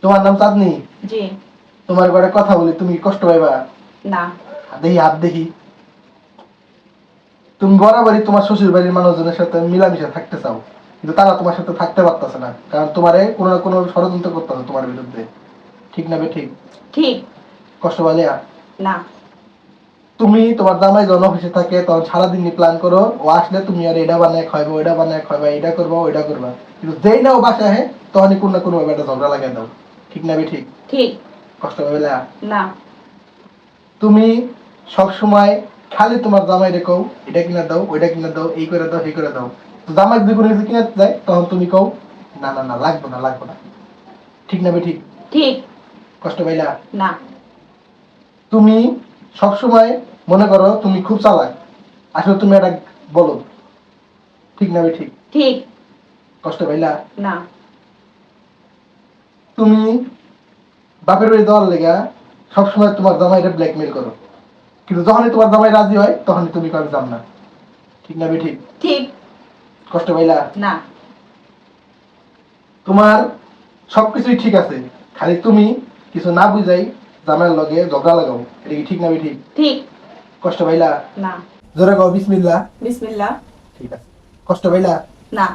তোমার নাম চাঁদনি? জি। তোমার ঘরে কথা বলি তুমি কষ্ট পাইবা? না। দেখি হাত দেখি। তুমি বরাবরই তোমার শ্বশুর বাড়ির মানুষজনের সাথে মিলামিশা থাকতে চাও, কিন্তু তারা তোমার সাথে থাকতে পারতেছে না, কারণ তোমারে কোনো না কোনো ষড়যন্ত্র করতেছে তোমার বিরুদ্ধে। ঠিক না বে ঠিক? ঠিক। কষ্ট পাইলে? না। তুমি তোমার জামাই যখন অফিসে থাকে তখন সারাদিনই প্ল্যান করো, ও আসলে তুমি আর এটা বানায় খাইবো, ওইটা বানায় খাইবা, এটা করবা ওইটা করবা, কিন্তু যেই না ও বাসায় আহে তখনই কোনো না কোনো ভাবে একটা ঝগড়া লাগাই দাও। ঠিক না বে ঠিক? ঠিক। কষ্ট পাইলে? না। তুমি সব সময় খালি তোমার জামাই রেখো এটা কিনে দাও ওইটা কিনে দাও, এই করে দাও এই করে দাও। তো জামাই যদি কোনো কিছু কিনে যায় তখন তুমি কও না না না লাগবে না লাগবে না। ঠিক না বে ঠিক? ঠিক। কষ্ট পাইলা? না। তুমি সব সময় মনে করো তুমি খুব চালাক, আসলে তুমি একটা বলো। ঠিক না বে ঠিক? ঠিক। কষ্ট পাইলা? না। তুমি বাপের বাড়ি দেওয়ার লেগা সবসময় তোমার জামাইটা ব্ল্যাকমেল করো, কিন্তু যখনই তোমার জামাই রাজি হয় তখনই তুমি কবে যাম না। ঠিক না বে ঠিক? ঠিক। কষ্ট পাইলা? না। তোমার সবকিছুই ঠিক আছে, খালি তুমি কিছু না বুঝাই জামাইয়ের লগে ঝগড়া লাগাও। এটা কি ঠিক না বে ঠিক? ঠিক। কষ্ট পাইলা? না। জোরে কও বিসমিল্লাহ। বিসমিল্লাহ। ঠিক আছে। কষ্ট পাইলা? না।